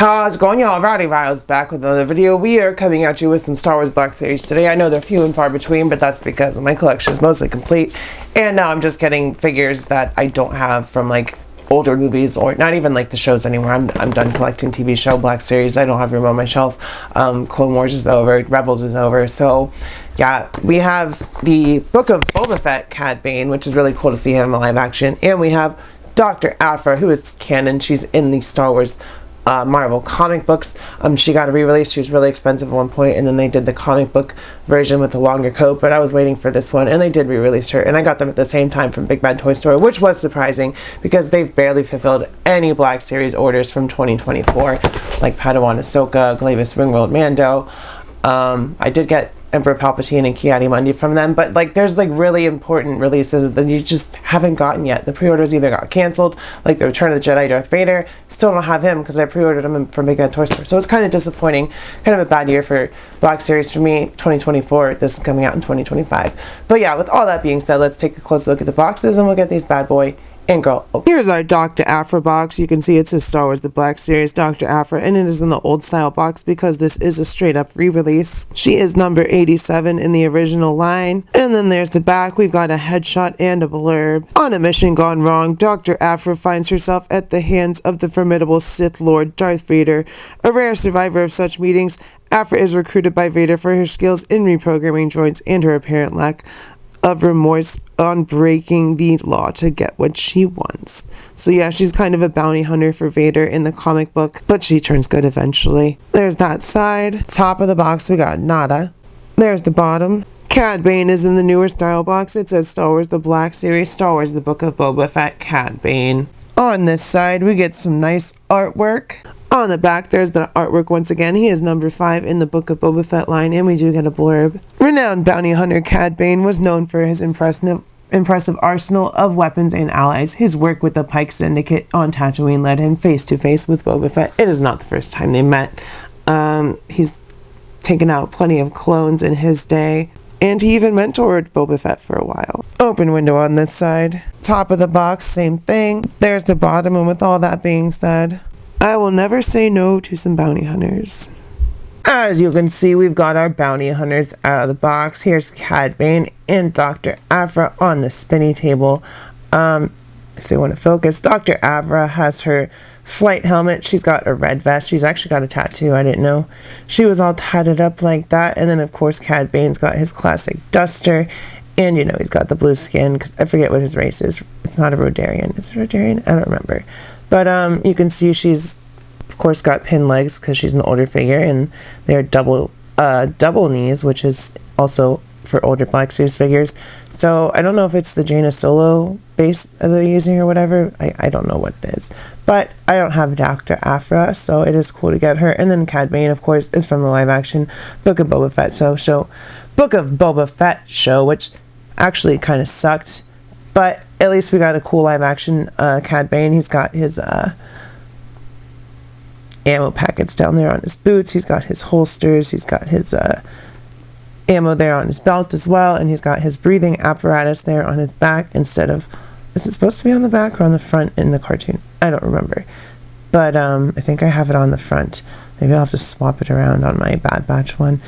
How's it going, y'all? Rowdy Riles back with another video. We are coming at you with some Star Wars Black Series today. I know they're few and far between, but that's because my collection is mostly complete. And now I'm just getting figures that I don't have from like older movies or not even like the shows anymore. I'm done collecting TV show Black Series. I don't have room on my shelf. Clone Wars is over. Rebels is over. So yeah, we have the Book of Boba Fett Cad Bane, which is really cool to see him in live action. And we have Dr. Aphra, who is canon. She's in the Star Wars Marvel comic books. She got a re-release. She was really expensive at one point, and then they did the comic book version with the longer coat, but I was waiting for this one, and they did re-release her, and I got them at the same time from Big Bad Toy Store, which was surprising because they've barely fulfilled any Black Series orders from 2024, like Padawan Ahsoka, Glavis Ringworld Mando. I did get Emperor Palpatine and Ki-Adi-Mundi from them, but like there's like really important releases that you just haven't gotten yet. The pre-orders either got canceled, like the Return of the Jedi Darth Vader. Still don't have him because I pre-ordered him from Big Bad Toy Store, so it's kind of disappointing. Kind of a bad year for Black Series for me. 2024, this is coming out in 2025. But yeah, with all that being said, let's take a close look at the boxes and we'll get these bad boy and girl. Oh. Here's our Dr. Aphra box. You can see it says Star Wars The Black Series Dr. Aphra, and it is in the old style box because this is a straight up re-release. She is number 87 in the original line. And then there's the back. We've got a headshot and a blurb. On a mission gone wrong, Dr. Aphra finds herself at the hands of the formidable Sith Lord Darth Vader. A rare survivor of such meetings, Aphra is recruited by Vader for her skills in reprogramming droids and her apparent lack of remorse on breaking the law to get what she wants. So yeah, she's kind of a bounty hunter for Vader in the comic book, but she turns good eventually. There's that side. Top of the box, we got nada. There's the bottom. Cad Bane is in the newer style box. It says Star Wars The Black Series, Star Wars The Book of Boba Fett, Cad Bane. On this side, we get some nice artwork. On the back, there's the artwork once again. He is number 5 in the Book of Boba Fett line, and we do get a blurb. Renowned bounty hunter Cad Bane was known for his impressive arsenal of weapons and allies. His work with the Pike Syndicate on Tatooine led him face to face with Boba Fett. It is not the first time they met. He's taken out plenty of clones in his day, and he even mentored Boba Fett for a while. Open window on this side. Top of the box, same thing. There's the bottom, and with all that being said, I will never say no to some bounty hunters. As you can see, we've got our bounty hunters out of the box. Here's Cad Bane and Dr. Aphra on the spinny table. If they want to focus, Dr. Aphra has her flight helmet. She's got a red vest. She's actually got a tattoo. I didn't know she was all tatted up like that. And then, of course, Cad Bane's got his classic duster. And, you know, he's got the blue skin, because I forget what his race is. It's not a Rodarian. Is it Rodarian? I don't remember. But you can see she's, of course, got pinned legs because she's an older figure, and they're double knees, which is also for older Black Series figures. So I don't know if it's the Jaina Solo base that they're using or whatever. I don't know what it is. But I don't have Dr. Aphra, so it is cool to get her. And then Cad Bane, of course, is from the live action Book of Boba Fett Book of Boba Fett show, which actually kind of sucked. But at least we got a cool live action Cad Bane. He's got his ammo packets down there on his boots. He's got his holsters. He's got his ammo there on his belt as well. And he's got his breathing apparatus there on his back instead of... Is it supposed to be on the back or on the front in the cartoon? I don't remember. But I think I have it on the front. Maybe I'll have to swap it around on my Bad Batch one.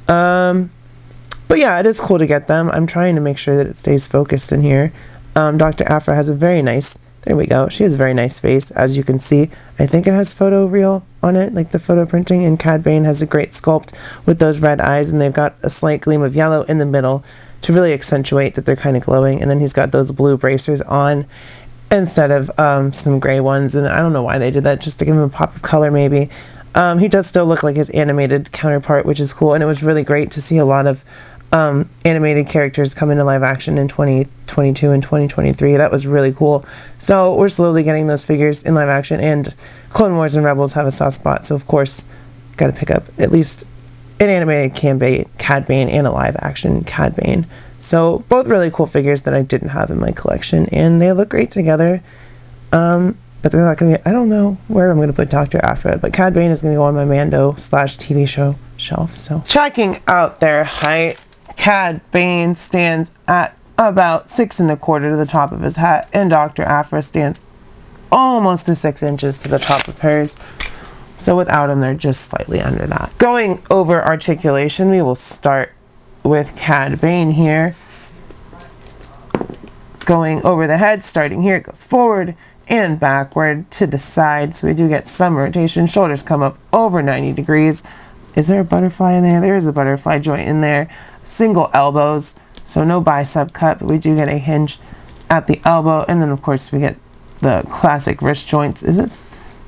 But yeah, it is cool to get them. I'm trying to make sure that it stays focused in here. Dr. Aphra has a very nice, there we go, she has a very nice face, as you can see. I think it has photo real on it, like the photo printing, and Cad Bane has a great sculpt with those red eyes, and they've got a slight gleam of yellow in the middle to really accentuate that they're kind of glowing, and then he's got those blue bracers on instead of some gray ones, and I don't know why they did that, just to give him a pop of color maybe. He does still look like his animated counterpart, which is cool, and it was really great to see a lot of animated characters come into live action in 2022 and 2023. That was really cool. So we're slowly getting those figures in live action, and Clone Wars and Rebels have a soft spot, so of course got to pick up at least an animated Cad Bane and a live action Cad Bane. So both really cool figures that I didn't have in my collection, and they look great together. But they're not going to be... I don't know where I'm going to put Dr. Aphra, but Cad Bane is going to go on my Mando/TV show shelf. So checking out their height, Cad Bane stands at about 6 1/4 to the top of his hat, and Dr. Aphra stands almost to 6 inches to the top of hers. So without them, they're just slightly under that. Going over articulation, we will start with Cad Bane here. Going over the head, starting here, it goes forward and backward to the side. So we do get some rotation. Shoulders come up over 90 degrees. Is there a butterfly in there? There is a butterfly joint in there. Single elbows, so no bicep cut, but we do get a hinge at the elbow. And then of course we get the classic wrist joints. Is it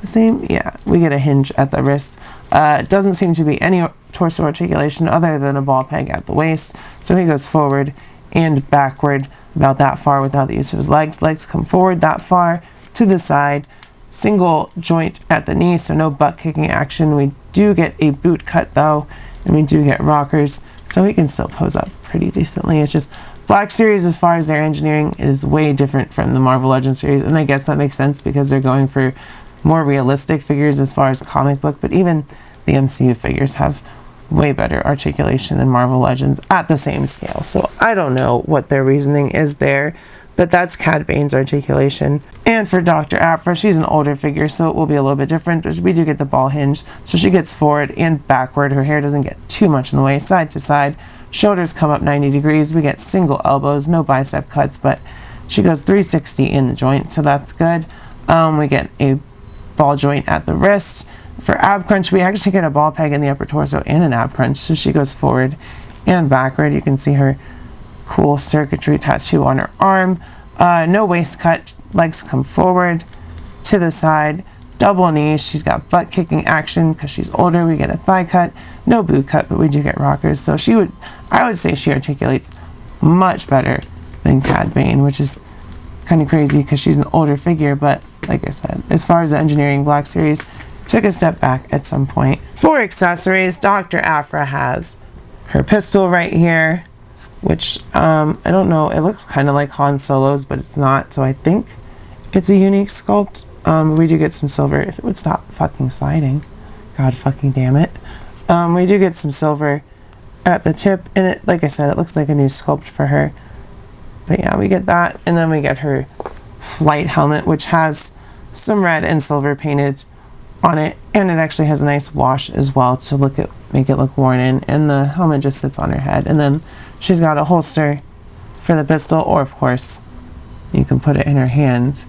the same? Yeah, we get a hinge at the wrist. It doesn't seem to be any torso articulation other than a ball peg at the waist. So he goes forward and backward about that far without the use of his legs. Legs come forward that far to the side. Single joint at the knee, so no butt kicking action. We do get a boot cut though, and we do get rockers, so he can still pose up pretty decently. It's just Black Series, as far as their engineering, is way different from the Marvel Legends series, and I guess that makes sense because they're going for more realistic figures as far as comic book, but even the MCU figures have way better articulation than Marvel Legends at the same scale. So I don't know what their reasoning is there, but that's Cad Bane's articulation. And for Dr. Aphra, she's an older figure, so it will be a little bit different, but we do get the ball hinge. So she gets forward and backward. Her hair doesn't get too much in the way, side to side. Shoulders come up 90 degrees. We get single elbows, no bicep cuts, but she goes 360 in the joint, so that's good. We get a ball joint at the wrist. For ab crunch, we actually get a ball peg in the upper torso and an ab crunch, so she goes forward and backward. You can see her cool circuitry tattoo on her arm. No waist cut, legs come forward to the side, double knees. She's got butt kicking action because she's older. We get a thigh cut, no boot cut, but we do get rockers. So I would say she articulates much better than Cad Bane, which is kind of crazy because she's an older figure. But like I said, as far as the engineering, Black Series took a step back at some point. For accessories, Dr. Aphra has her pistol right here, which I don't know, it looks kind of like Han Solo's, but it's not, so I think it's a unique sculpt. We do get some silver. If it would stop fucking sliding, god fucking damn it. We do get some silver at the tip, and it, like I said, it looks like a new sculpt for her. But yeah, we get that, and then we get her flight helmet, which has some red and silver painted on it, and it actually has a nice wash as well to make it look worn in, and the helmet just sits on her head. And then she's got a holster for the pistol, or of course you can put it in her hand,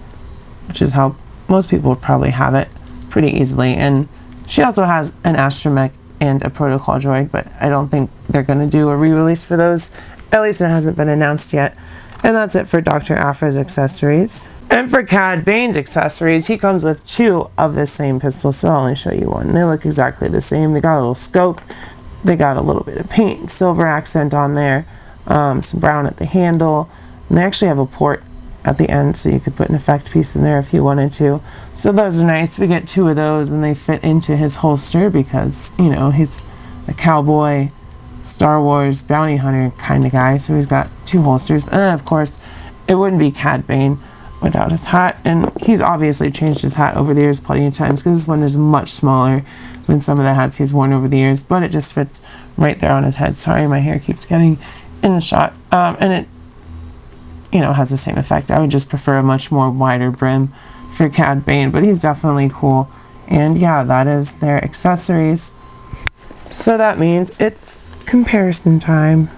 which is how most people would probably have it pretty easily. And she also has an astromech and a protocol droid, but I don't think they're going to do a re-release for those, at least it hasn't been announced yet. And that's it for Dr. Aphra's accessories. And for Cad Bane's accessories, he comes with two of the same pistol, so I'll only show you one. They look exactly the same. They got a little scope, they got a little bit of paint, silver accent on there, some brown at the handle, and they actually have a port at the end, so you could put an effect piece in there if you wanted to. So those are nice. We get two of those, and they fit into his holster because, you know, he's a cowboy, Star Wars bounty hunter kind of guy, so he's got two holsters. And then, of course, it wouldn't be Cad Bane without his hat, and he's obviously changed his hat over the years plenty of times because this one is much smaller than some of the hats he's worn over the years, but it just fits right there on his head. Sorry, my hair keeps getting in the shot. And it, you know, has the same effect. I would just prefer a much more wider brim for Cad Bane, but he's definitely cool. And yeah, that is their accessories. So that means it's comparison time.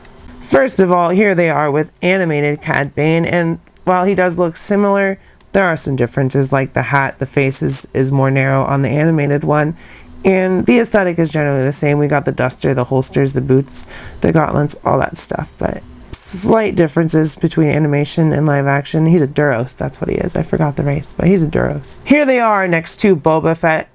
First of all, here they are with animated Cad Bane, and while he does look similar, there are some differences, like the hat, the face is more narrow on the animated one, and the aesthetic is generally the same. We got the duster, the holsters, the boots, the gauntlets, all that stuff, but slight differences between animation and live action. He's a Duros, that's what he is. I forgot the race, but he's a Duros. Here they are next to Boba Fett,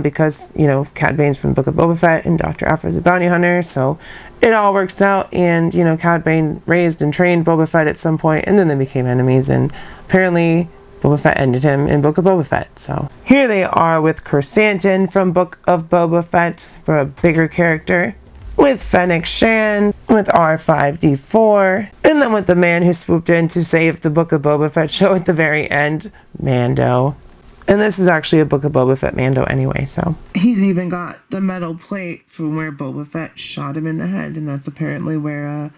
because, you know, Cad Bane's from the Book of Boba Fett and Dr. Aphra's a bounty hunter, so it all works out. And, you know, Cad Bane raised and trained Boba Fett at some point, and then they became enemies, and apparently Boba Fett ended him in Book of Boba Fett. So here they are with Chrysanthemum from Book of Boba Fett for a bigger character, with Fennec Shand, with R5-D4, and then with the man who swooped in to save the Book of Boba Fett show at the very end, Mando. And this is actually a Book of Boba Fett Mando anyway, so. He's even got the metal plate from where Boba Fett shot him in the head, and that's apparently where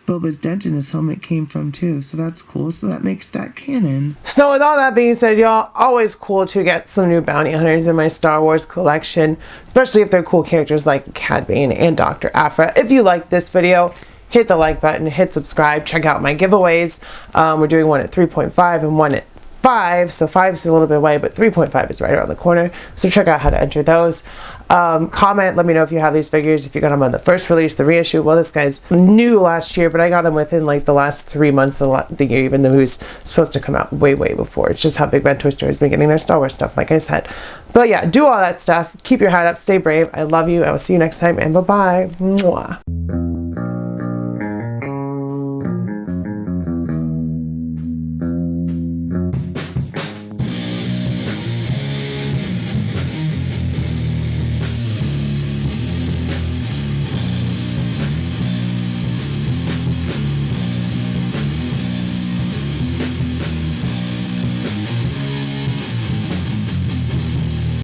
Boba's dent in his helmet came from too, so that's cool. So that makes that canon. So with all that being said, y'all, always cool to get some new bounty hunters in my Star Wars collection, especially if they're cool characters like Cad Bane and Dr. Aphra. If you like this video, hit the like button, hit subscribe, check out my giveaways. We're doing one at 3.5 and one at 5, so 5 is a little bit away, but 3.5 is right around the corner, so check out how to enter those. Comment, let me know if you have these figures, if you got them on the first release, the reissue. Well, this guy's new last year, but I got him within like the last 3 months of the year, even though he was supposed to come out way before. It's just how Big Bad Toy Store has been getting their Star Wars stuff, like I said. But yeah, do all that stuff, keep your head up, stay brave, I love you, I will see you next time, and bye-bye. Mwah.